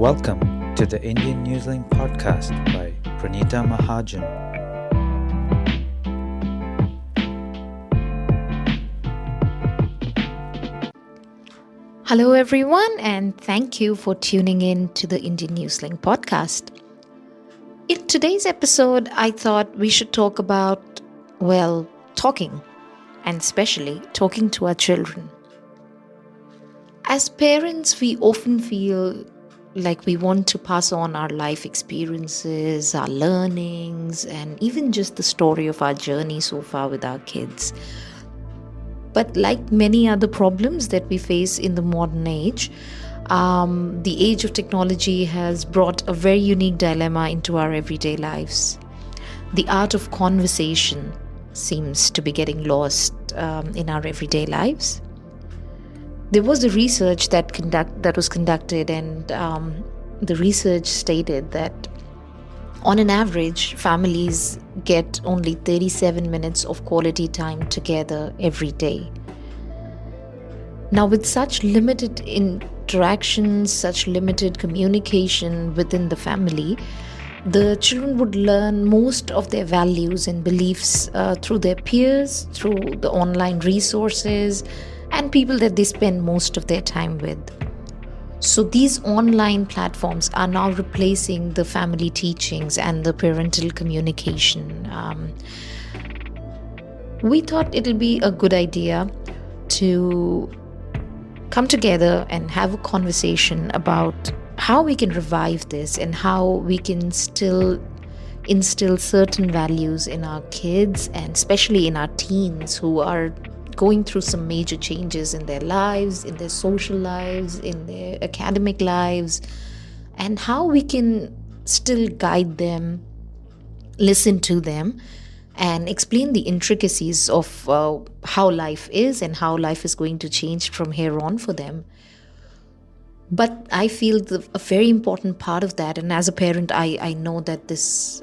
Welcome to the Indian Newsling podcast by Pranita Mahajan. Hello, everyone, and thank you for tuning in to the Indian Newsling podcast. In today's episode, I thought we should talk about, talking, and especially talking to our children. As parents, we often feel like we want to pass on our life experiences, our learnings, and even just the story of our journey so far with our kids. But like many other problems that we face in the modern age, the age of technology has brought a very unique dilemma into our everyday lives. The art of conversation seems to be getting lost in our everyday lives. There was a research that was conducted, and the research stated that on an average, families get only 37 minutes of quality time together every day. Now, with such limited interactions, such limited communication within the family, the children would learn most of their values and beliefs through their peers, through the online resources, and people that they spend most of their time with. So these online platforms are now replacing the family teachings and the parental communication. We thought it'll be a good idea to come together and have a conversation about how we can revive this and how we can still instill certain values in our kids, and especially in our teens who are going through some major changes in their lives, in their social lives, in their academic lives, and how we can still guide them, listen to them, and explain the intricacies of how life is and how life is going to change from here on for them. But I feel a very important part of that, and as a parent, I know that this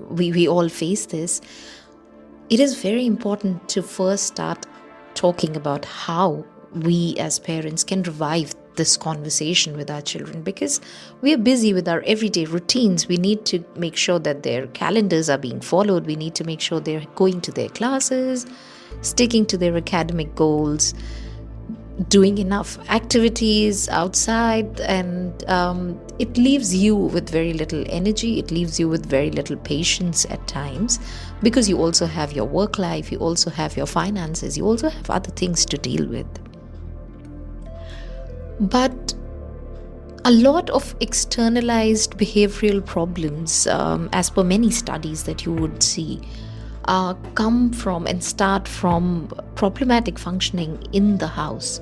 we all face this. It is very important to first start talking about how we as parents can revive this conversation with our children, because we are busy with our everyday routines. We need to make sure that their calendars are being followed. We need to make sure they're going to their classes, sticking to their academic goals, doing enough activities outside, and it leaves you with very little energy. It leaves you with very little patience at times, because you also have your work life, you also have your finances, you also have other things to deal with. But a lot of externalized behavioral problems, as per many studies that you would see, come from and start from problematic functioning in the house.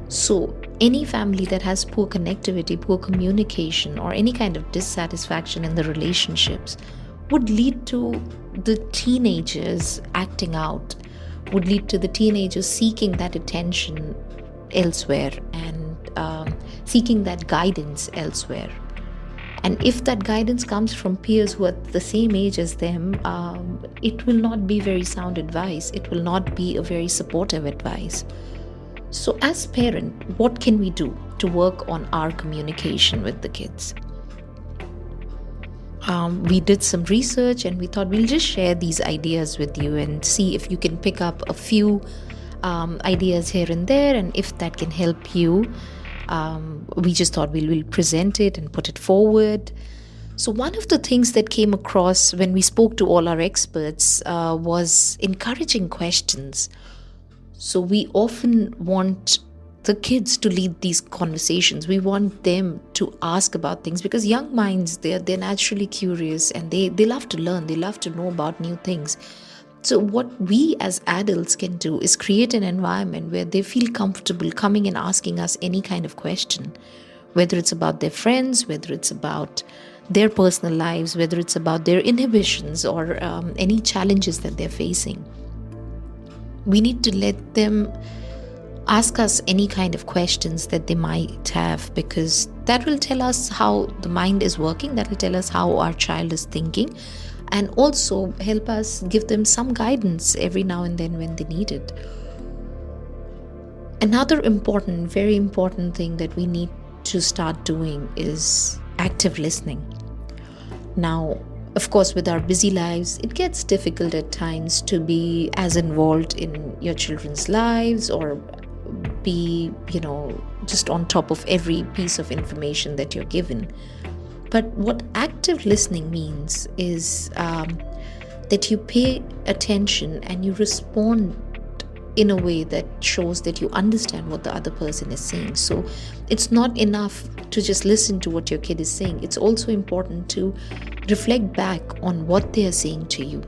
So any family that has poor connectivity, poor communication, or any kind of dissatisfaction in the relationships would lead to the teenagers acting out, would lead to the teenagers seeking that attention elsewhere and seeking that guidance elsewhere. And if that guidance comes from peers who are the same age as them, it will not be very sound advice. It will not be a very supportive advice. So as parent, what can we do to work on our communication with the kids? We did some research, and we thought we'll just share these ideas with you and see if you can pick up a few ideas here and there, and if that can help you. We just thought we'll present it and put it forward. So one of the things that came across when we spoke to all our experts was encouraging questions. So we often want the kids to lead these conversations. We want them to ask about things, because young minds, they're naturally curious, and they love to learn, they love to know about new things. So what we as adults can do is create an environment where they feel comfortable coming and asking us any kind of question, whether it's about their friends, whether it's about their personal lives, whether it's about their inhibitions or any challenges that they're facing. We need to let them ask us any kind of questions that they might have, because that will tell us how the mind is working, that will tell us how our child is thinking, and also help us give them some guidance every now and then when they need it. Another important, very important thing that we need to start doing is active listening. Now, of course, with our busy lives, it gets difficult at times to be as involved in your children's lives or be, just on top of every piece of information that you're given. But what active listening means is that you pay attention and you respond in a way that shows that you understand what the other person is saying. So it's not enough to just listen to what your kid is saying. It's also important to reflect back on what they are saying to you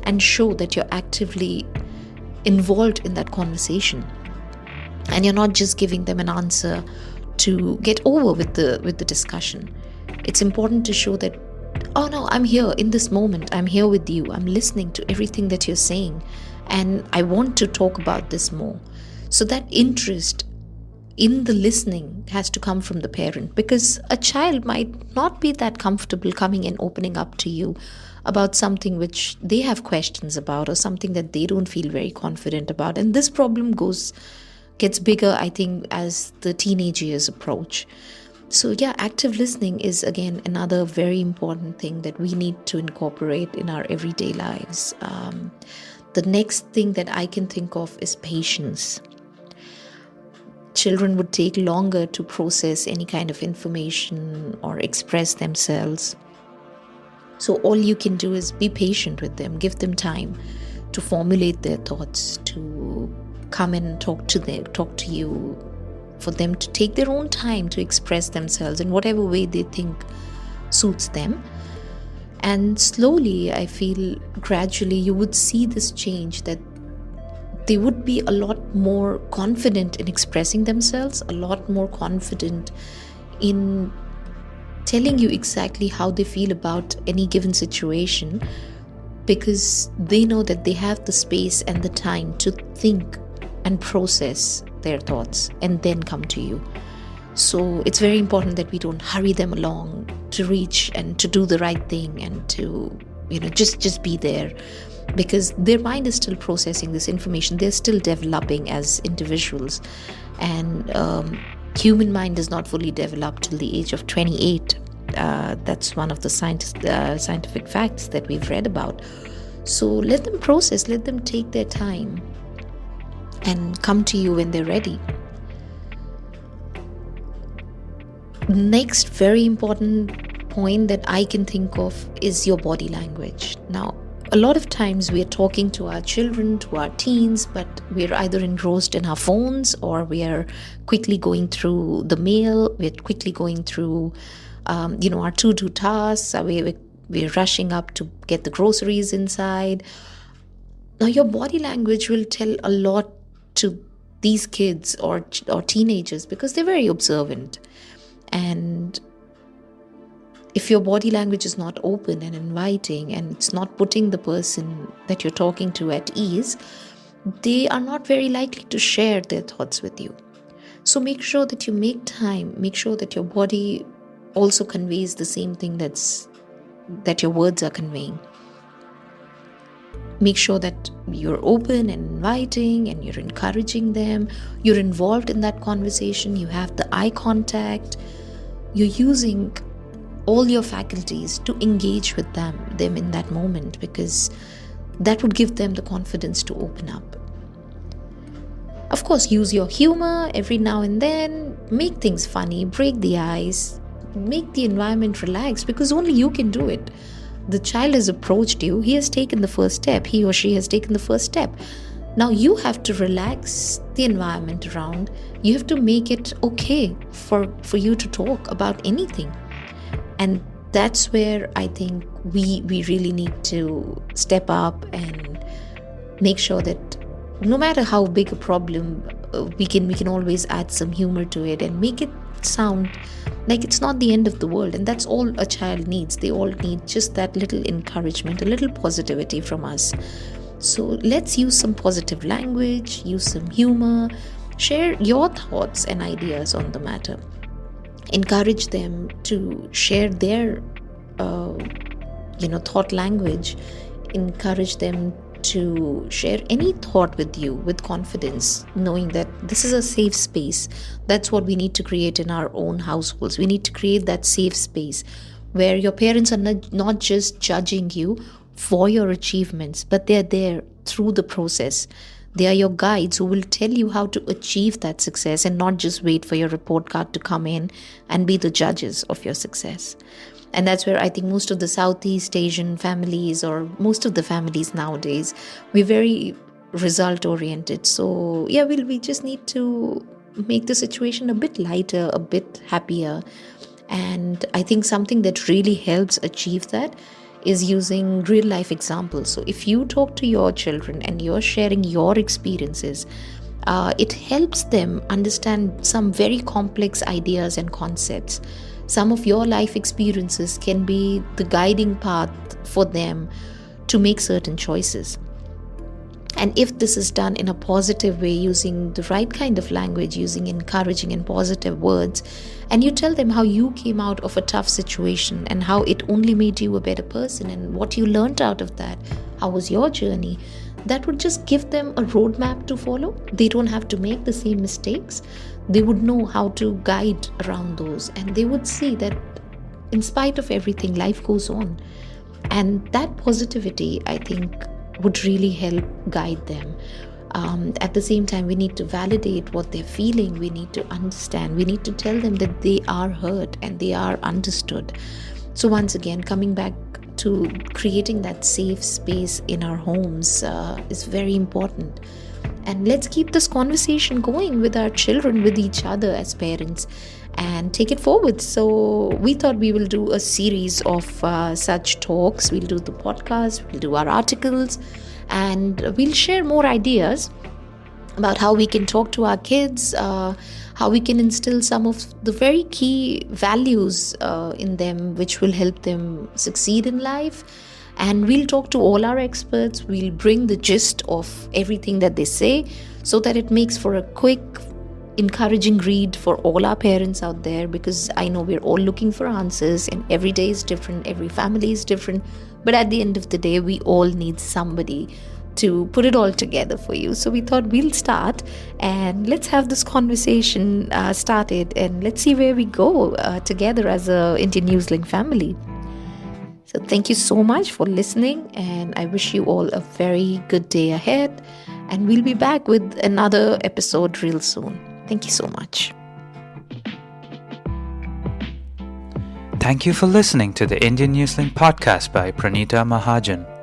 and show that you're actively involved in that conversation. And you're not just giving them an answer to get over with the discussion. It's important to show that, oh no, I'm here in this moment. I'm here with you. I'm listening to everything that you're saying. And I want to talk about this more. So that interest in the listening has to come from the parent, because a child might not be that comfortable coming and opening up to you about something which they have questions about or something that they don't feel very confident about. And this problem gets bigger, I think, as the teenage years approach. So yeah, active listening is again another very important thing that we need to incorporate in our everyday lives. The next thing that I can think of is patience. Children would take longer to process any kind of information or express themselves. So all you can do is be patient with them, give them time to formulate their thoughts, to come and talk to you, for them to take their own time to express themselves in whatever way they think suits them. And slowly, I feel gradually you would see this change, that they would be a lot more confident in expressing themselves, a lot more confident in telling you exactly how they feel about any given situation, because they know that they have the space and the time to think and process their thoughts and then come to you. So it's very important that we don't hurry them along to reach and to do the right thing and to, just be there, because their mind is still processing this information. They're still developing as individuals, and human mind is not fully developed till the age of 28. That's one of the scientific facts that we've read about. So let them process, let them take their time and come to you when they're ready. Next very important point that I can think of is your body language. Now, a lot of times we are talking to our children, to our teens, but we're either engrossed in our phones or we are quickly going through the mail, we're quickly going through our to-do tasks, we're rushing up to get the groceries inside. Now, your body language will tell a lot to these kids or teenagers, because they're very observant. And if your body language is not open and inviting, and it's not putting the person that you're talking to at ease, they are not very likely to share their thoughts with you. So make sure that you make time, make sure that your body also conveys the same thing that your words are conveying. Make sure that you're open and inviting and you're encouraging them. You're involved in that conversation. You have the eye contact. You're using all your faculties to engage with them in that moment, because that would give them the confidence to open up. Of course, use your humor every now and then. Make things funny. Break the ice. Make the environment relaxed, because only you can do it. The child has approached you, he has taken the first step, he or she has taken the first step. Now you have to relax the environment around. You have to make it okay for you to talk about anything. And that's where I think we really need to step up and make sure that no matter how big a problem, we can always add some humor to it and make it sound like it's not the end of the world. And that's all a child needs. They all need just that little encouragement, a little positivity from us. So let's use some positive language, use some humor, share your thoughts and ideas on the matter. Encourage them to share their thought language. Encourage them to share any thought with you with confidence, knowing that this is a safe space. That's what we need to create in our own households. We need to create that safe space where your parents are not just judging you for your achievements, but they're there through the process. They are your guides who will tell you how to achieve that success and not just wait for your report card to come in and be the judges of your success. And that's where I think most of the Southeast Asian families, or most of the families nowadays, we're very result oriented. So yeah, we just need to make the situation a bit lighter, a bit happier. And I think something that really helps achieve that is using real life examples. So if you talk to your children and you're sharing your experiences, it helps them understand some very complex ideas and concepts. Some of your life experiences can be the guiding path for them to make certain choices. And if this is done in a positive way, using the right kind of language, using encouraging and positive words, and you tell them how you came out of a tough situation and how it only made you a better person and what you learned out of that, how was your journey, that would just give them a roadmap to follow. They don't have to make the same mistakes. They would know how to guide around those, and they would see that in spite of everything, life goes on. And that positivity, I think, would really help guide them. At the same time, we need to validate what they're feeling. We need to understand. We need to tell them that they are heard and they are understood. So once again, coming back to creating that safe space in our homes is very important. And let's keep this conversation going with our children, with each other as parents, and take it forward. So we thought we will do a series of such talks. We'll do the podcast, we'll do our articles, and we'll share more ideas about how we can talk to our kids, how we can instill some of the very key values in them, which will help them succeed in life. And we'll talk to all our experts. We'll bring the gist of everything that they say so that it makes for a quick, encouraging read for all our parents out there, because I know we're all looking for answers and every day is different, every family is different. But at the end of the day, we all need somebody to put it all together for you. So we thought we'll start and let's have this conversation started, and let's see where we go together as a Indian Newslink family. So thank you so much for listening, and I wish you all a very good day ahead, and we'll be back with another episode real soon. Thank you so much. Thank you for listening to the Indian Newslink podcast by Pranita Mahajan.